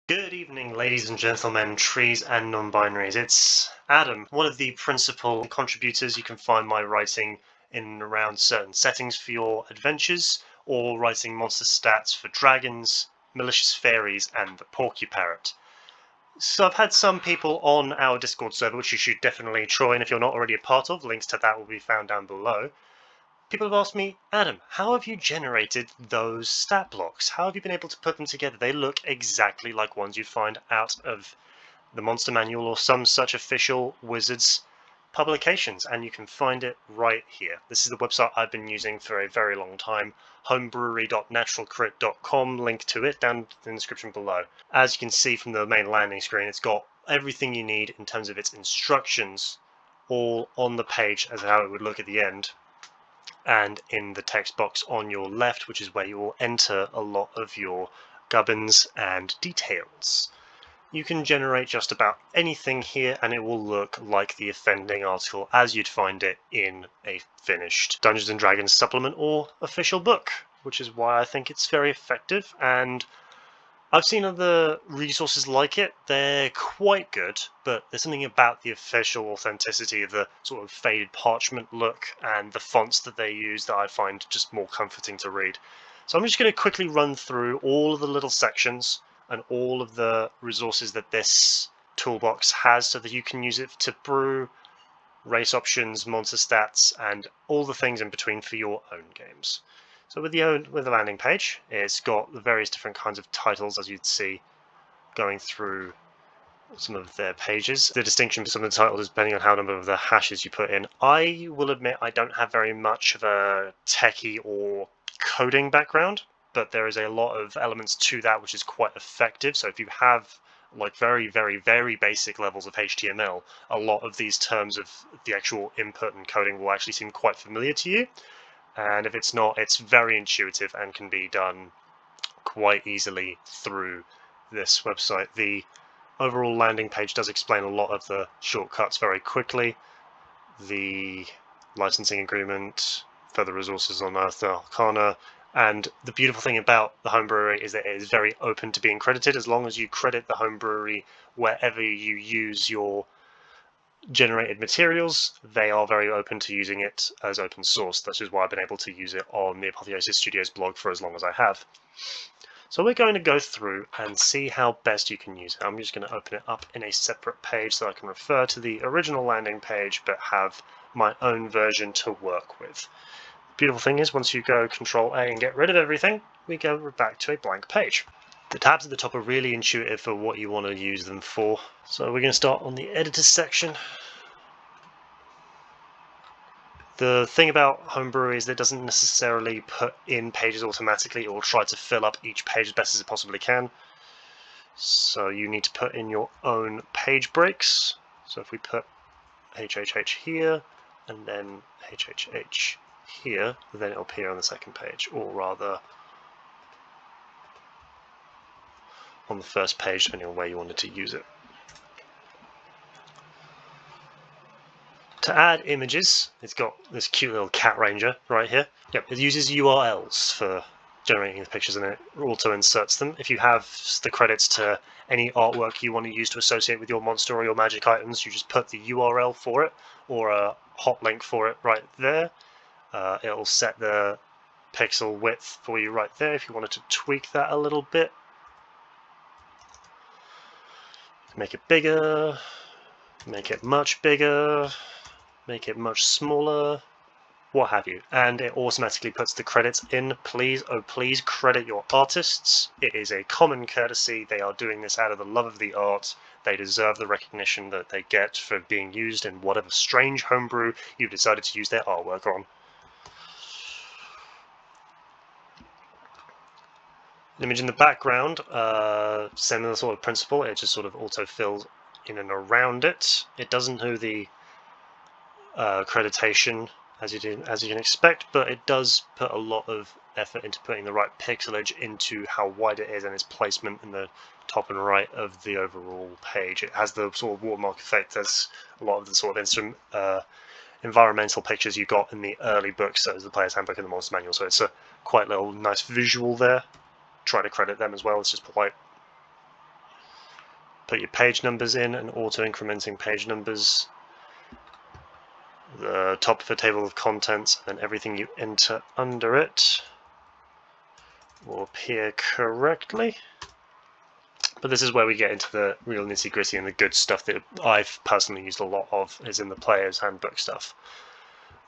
Good evening, ladies and gentlemen, trees and non-binaries. It's Adam, one of the principal contributors. You can find my writing in and around certain settings for your adventures, or writing monster stats for dragons, malicious fairies, and the porcupine. So I've had some people on our Discord server, which you should definitely join if you're not already a part of. Links to that will be found down below. People have asked me, Adam, how have you generated those stat blocks? How have you been able to put them together? They look exactly like ones you'd find out of the Monster Manual or some such official Wizards publications, and you can find it right here. This is the website I've been using for a very long time, homebrewery.naturalcrit.com, link to it down in the description below. As you can see from the main landing screen, it's got everything you need in terms of its instructions all on the page as how it would look at the end, and in the text box on your left, which is where you will enter a lot of your gubbins and details. You can generate just about anything here and it will look like the offending article as you'd find it in a finished Dungeons & Dragons supplement or official book, which is why I think it's very effective. And I've seen other resources like it. They're quite good, but there's something about the official authenticity of the sort of faded parchment look and the fonts that they use that I find just more comforting to read. So I'm just going to quickly run through all of the little sections and all of the resources that this toolbox has so that you can use it to brew, race options, monster stats, and all the things in between for your own games. So with the landing page, it's got the various different kinds of titles, as you'd see going through some of their pages. The distinction between some of the titles is depending on how number of the hashes you put in. I will admit I don't have very much of a techie or coding background, but there is a lot of elements to that which is quite effective. So if you have like very, very, very basic levels of HTML, a lot of these terms of the actual input and coding will actually seem quite familiar to you. And if it's not, it's very intuitive and can be done quite easily through this website. The overall landing page does explain a lot of the shortcuts very quickly. The licensing agreement, further resources on Earth Arcana, and the beautiful thing about the Homebrewery is that it is very open to being credited as long as you credit the Homebrewery wherever you use your generated materials. They are very open to using it as open source. This is why I've been able to use it on the Apotheosis Studios blog for as long as I have. So we're going to go through and see how best you can use it. I'm just going to open it up in a separate page so I can refer to the original landing page but have my own version to work with. The beautiful thing is once you go Control A and get rid of everything, we go back to a blank page. The tabs at the top are really intuitive for what you want to use them for. So we're going to start on the editor section. The thing about Homebrew is that it doesn't necessarily put in pages automatically. It will try to fill up each page as best as it possibly can. So you need to put in your own page breaks. So if we put HHH here and then HHH here, then it'll appear on the second page, or rather on the first page, depending on where you wanted to use it. To add images, it's got this cute little cat ranger right here. Yep, it uses URLs for generating the pictures and it auto inserts them. If you have the credits to any artwork you want to use to associate with your monster or your magic items, you just put the URL for it or a hot link for it right there. It'll set the pixel width for you right there if you wanted to tweak that a little bit. Make it bigger, make it much bigger, make it much smaller, what have you. And it automatically puts the credits in. Please, oh please, credit your artists. It is a common courtesy. They are doing this out of the love of the art. They deserve the recognition that they get for being used in whatever strange homebrew you've decided to use their artwork on. Image in the background, similar sort of principle. It just sort of auto-fills in and around it. It doesn't do the accreditation as you can expect, but it does put a lot of effort into putting the right pixelage into how wide it is and its placement in the top and right of the overall page. It has the sort of watermark effect as a lot of the sort of environmental pictures you got in the early books, so as the Player's Handbook and the Monster Manual. So it's a quite little nice visual there. Try to credit them as well. It's just polite. Put your page numbers in and auto-incrementing page numbers. The top of a table of contents, and everything you enter under it will appear correctly. But this is where we get into the real nitty-gritty and the good stuff that I've personally used a lot of, is in the player's handbook stuff.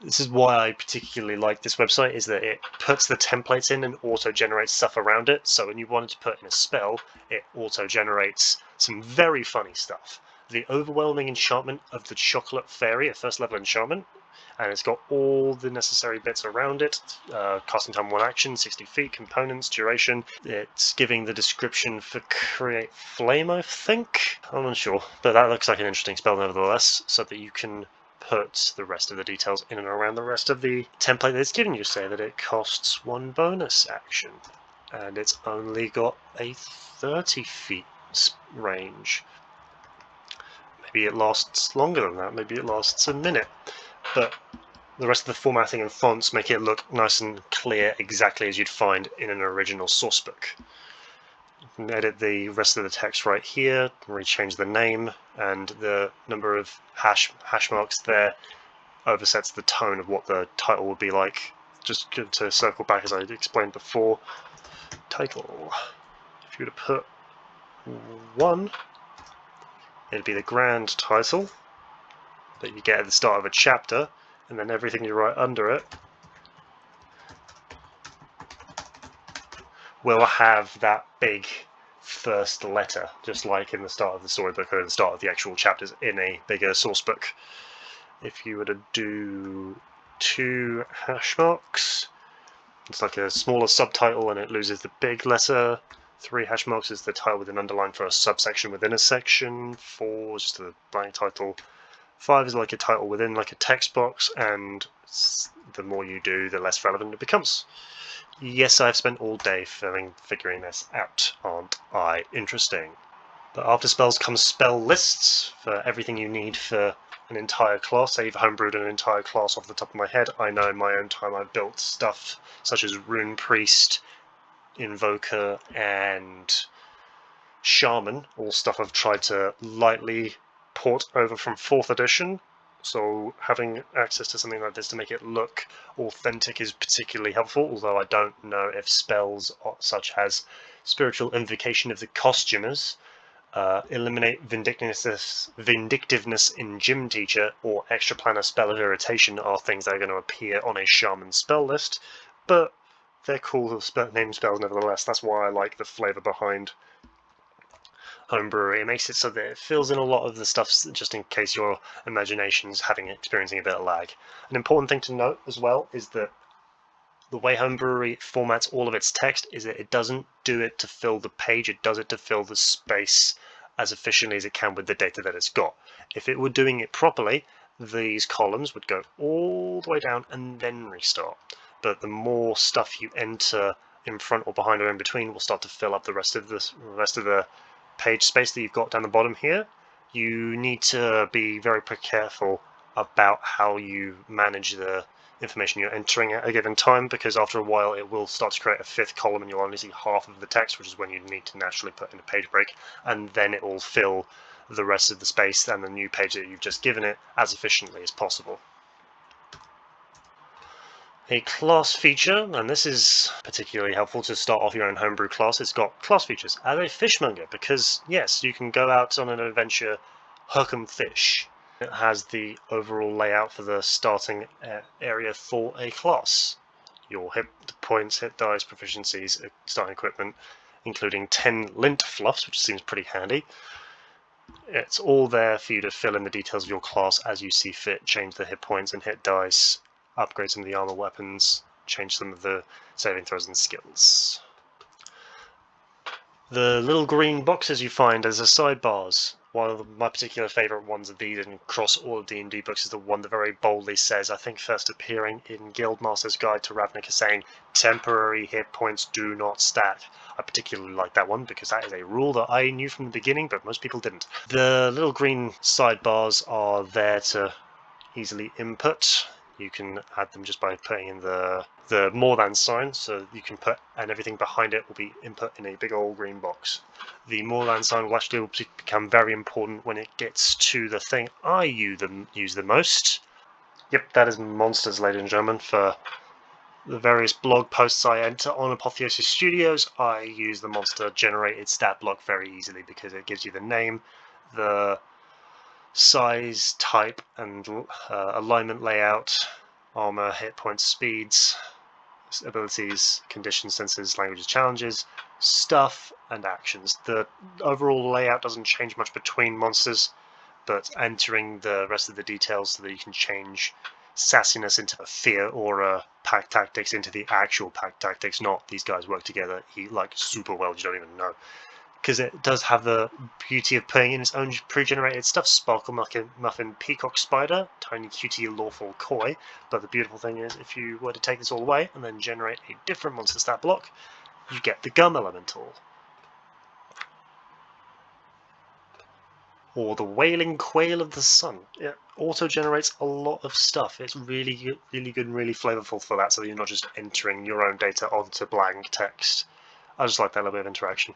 This is why I particularly like this website, is that it puts the templates in and auto-generates stuff around it. So when you wanted to put in a spell, it auto-generates some very funny stuff. The Overwhelming Enchantment of the Chocolate Fairy, a first level enchantment, and it's got all the necessary bits around it. Casting time 1 action, 60 feet, components, duration. It's giving the description for Create Flame, I think? I'm unsure, but that looks like an interesting spell nevertheless, so that you can put the rest of the details in and around the rest of the template that it's given you. Say that it costs 1 bonus action, and it's only got a 30 feet range. Maybe it lasts longer than that, maybe it lasts a minute, but the rest of the formatting and fonts make it look nice and clear, exactly as you'd find in an original sourcebook. You can edit the rest of the text right here, rechange the name, and the number of hash marks there oversets the tone of what the title would be like. Just to circle back, as I explained before, title, if you were to put 1, it'd be the grand title that you get at the start of a chapter, and then everything you write under it will have that big first letter, just like in the start of the storybook or at the start of the actual chapters in a bigger source book. If you were to do 2 hash marks, it's like a smaller subtitle and it loses the big letter. 3 hash marks is the title with an underline for a subsection within a section. 4 is just a blank title. 5 is like a title within like a text box, and the more you do, the less relevant it becomes. Yes, I've spent all day figuring this out. Aren't I interesting? But after spells comes spell lists for everything you need for an entire class. Say you've homebrewed an entire class off the top of my head. I know in my own time I've built stuff such as Rune Priest, Invoker, and Shaman, all stuff I've tried to lightly port over from 4th edition, so having access to something like this to make it look authentic is particularly helpful, although I don't know if spells such as Spiritual Invocation of the Costumers, Eliminate Vindictiveness in Gym Teacher, or Extra Planner Spell of Irritation are things that are going to appear on a Shaman spell list, but they're cool name spells nevertheless. That's why I like the flavour behind Homebrewery. It makes it so that it fills in a lot of the stuff just in case your imagination's experiencing a bit of lag. An important thing to note as well is that the way Homebrewery formats all of its text is that it doesn't do it to fill the page, it does it to fill the space as efficiently as it can with the data that it's got. If it were doing it properly, these columns would go all the way down and then restart. But the more stuff you enter in front or behind or in between will start to fill up the rest of the page space that you've got down the bottom here. You need to be very careful about how you manage the information you're entering at a given time, because after a while it will start to create a 5th column and you'll only see half of the text, which is when you need to naturally put in a page break, and then it will fill the rest of the space and the new page that you've just given it as efficiently as possible. A class feature, and this is particularly helpful to start off your own homebrew class. It's got class features as a fishmonger, because yes, you can go out on an adventure, hook 'em fish. It has the overall layout for the starting area for a class. Your hit points, hit dice, proficiencies, starting equipment, including 10 lint fluffs, which seems pretty handy. It's all there for you to fill in the details of your class as you see fit, change the hit points and hit dice, upgrade some of the armor weapons, change some of the saving throws and skills. The little green boxes you find as a sidebars. One of my particular favourite ones of these and across all of D&D books is the one that very boldly says, I think first appearing in Guildmaster's Guide to Ravnica, saying, temporary hit points do not stack. I particularly like that one because that is a rule that I knew from the beginning, but most people didn't. The little green sidebars are there to easily input. You can add them just by putting in the more than sign, so you can put, and everything behind it will be input in a big old green box. The more than sign will actually become very important when it gets to the thing I use the most. Yep, that is monsters, ladies and gentlemen. For the various blog posts I enter on Apotheosis Studios, I use the monster generated stat block very easily because it gives you the name, the size, type, and alignment layout, armor, hit points, speeds, abilities, conditions, senses, languages, challenges, stuff, and actions. The overall layout doesn't change much between monsters, but entering the rest of the details so that you can change sassiness into a fear, or pack tactics into the actual pack tactics, not these guys work together like super well you don't even know. Because it does have the beauty of putting in its own pre-generated stuff, Sparkle Muffin, Peacock Spider, Tiny Cutie, Lawful Koi, but the beautiful thing is if you were to take this all away and then generate a different monster stat block, you get the Gum Elemental. Or the Wailing Quail of the Sun. It auto-generates a lot of stuff. It's really good and really flavorful for that, so that you're not just entering your own data onto blank text. I just like that little bit of interaction.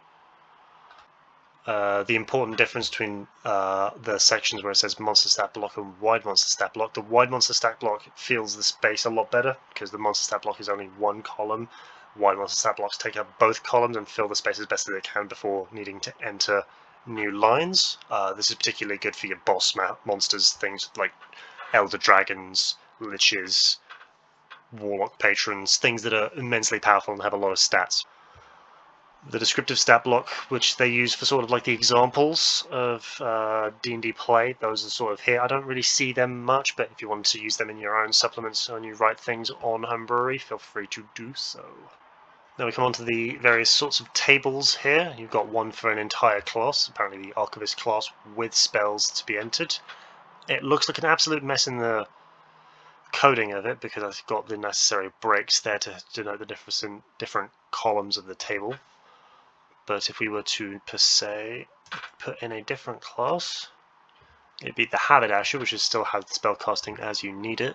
The important difference between the sections where it says monster stat block and wide monster stat block. The wide monster stat block fills the space a lot better because the monster stat block is only one column. Wide monster stat blocks take up both columns and fill the space as best as they can before needing to enter new lines. This is particularly good for your boss monsters, things like elder dragons, liches, warlock patrons, things that are immensely powerful and have a lot of stats. The descriptive stat block, which they use for sort of like the examples of D&D play, those are sort of here. I don't really see them much, but if you want to use them in your own supplements when you write things on Homebrewery, feel free to do so. Now we come on to the various sorts of tables here. You've got one for an entire class, apparently the Archivist class, with spells to be entered. It looks like an absolute mess in the coding of it because I've got the necessary breaks there to denote the different columns of the table. But if we were to, per se, put in a different class, it'd be the Haberdasher, which is still has spellcasting as you need it.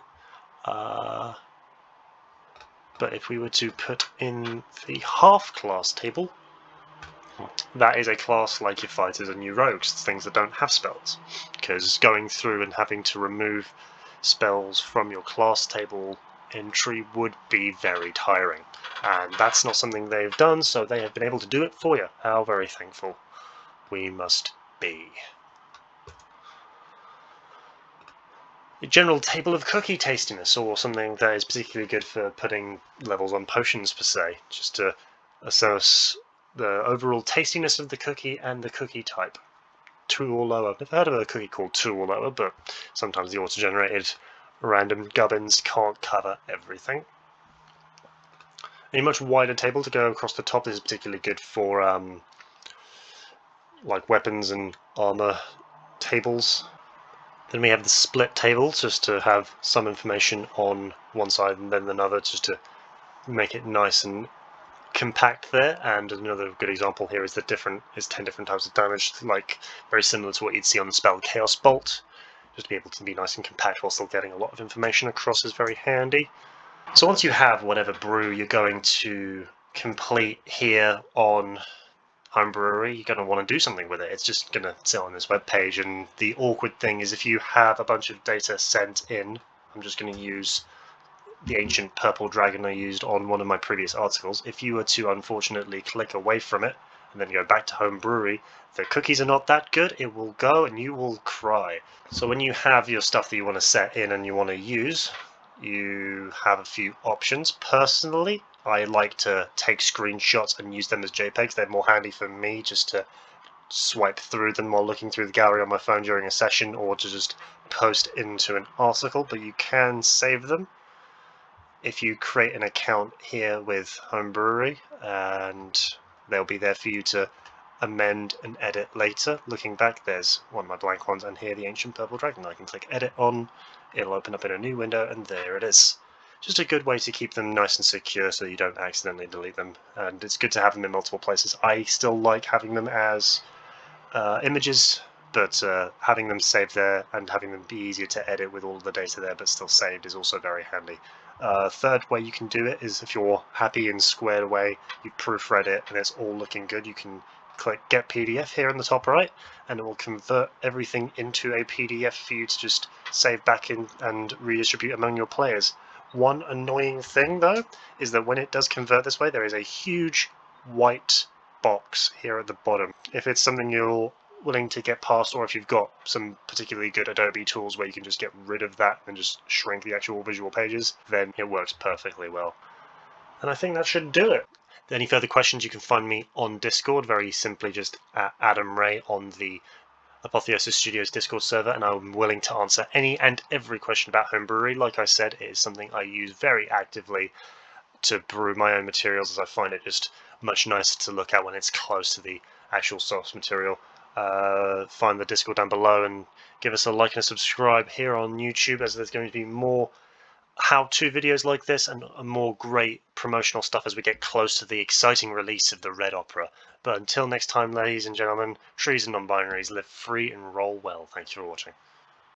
But if we were to put in the half class table, that is a class like your fighters and your rogues, things that don't have spells. Because going through and having to remove spells from your class table entry would be very tiring, and that's not something they've done, so they have been able to do it for you. How very thankful we must be. A general table of cookie tastiness, or something that is particularly good for putting levels on potions per se, just to assess the overall tastiness of the cookie and the cookie type. 2 or lower. I've never heard of a cookie called 2 or lower, but sometimes the auto-generated random gubbins can't cover everything. A much wider table to go across the top. This is particularly good for like weapons and armor tables. Then we have the split table, just to have some information on one side and then another, just to make it nice and compact there. And another good example here is 10 different types of damage, like very similar to what you'd see on the spell Chaos Bolt. Just to be able to be nice and compact while still getting a lot of information across is very handy. So once you have whatever brew you're going to complete here on Homebrewery, you're going to want to do something with it. It's just going to sit on this web page, and the awkward thing is if you have a bunch of data sent in, I'm just going to use the ancient purple dragon I used on one of my previous articles. If you were to unfortunately click away from it and then go back to Homebrewery, the cookies are not that good. It will go and you will cry. So when you have your stuff that you want to set in and you want to use, you have a few options. Personally, I like to take screenshots and use them as JPEGs. They're more handy for me just to swipe through them while looking through the gallery on my phone during a session, or to just post into an article, but you can save them if you create an account here with Homebrewery, and they'll be there for you to amend and edit later. Looking back, there's one of my blank ones, and here the ancient purple dragon. I can click edit on, it'll open up in a new window, and there it is. Just a good way to keep them nice and secure so you don't accidentally delete them, and it's good to have them in multiple places. I still like having them as images but having them saved there and having them be easier to edit with all of the data there but still saved is also very handy. Third way you can do it is if you're happy and squared away, you proofread it and it's all looking good, you can click Get PDF here in the top right, and it will convert everything into a PDF for you to just save back in and redistribute among your players. One annoying thing though is that when it does convert this way, there is a huge white box here at the bottom. If it's something you're willing to get past, or if you've got some particularly good Adobe tools where you can just get rid of that and just shrink the actual visual pages, then it works perfectly well. And I think that should do it. Any further questions, you can find me on Discord, very simply just at Adam Ray on the Apotheosis Studios Discord server, and I'm willing to answer any and every question about homebrewery. Like I said, it is something I use very actively to brew my own materials, as I find it just much nicer to look at when it's close to the actual source material. Find the Discord down below and give us a like and a subscribe here on YouTube, as there's going to be more how-to videos like this and more great promotional stuff as we get close to the exciting release of the Red Opera. But until next time, ladies and gentlemen, trees and non-binaries, live free and roll well. Thanks for watching.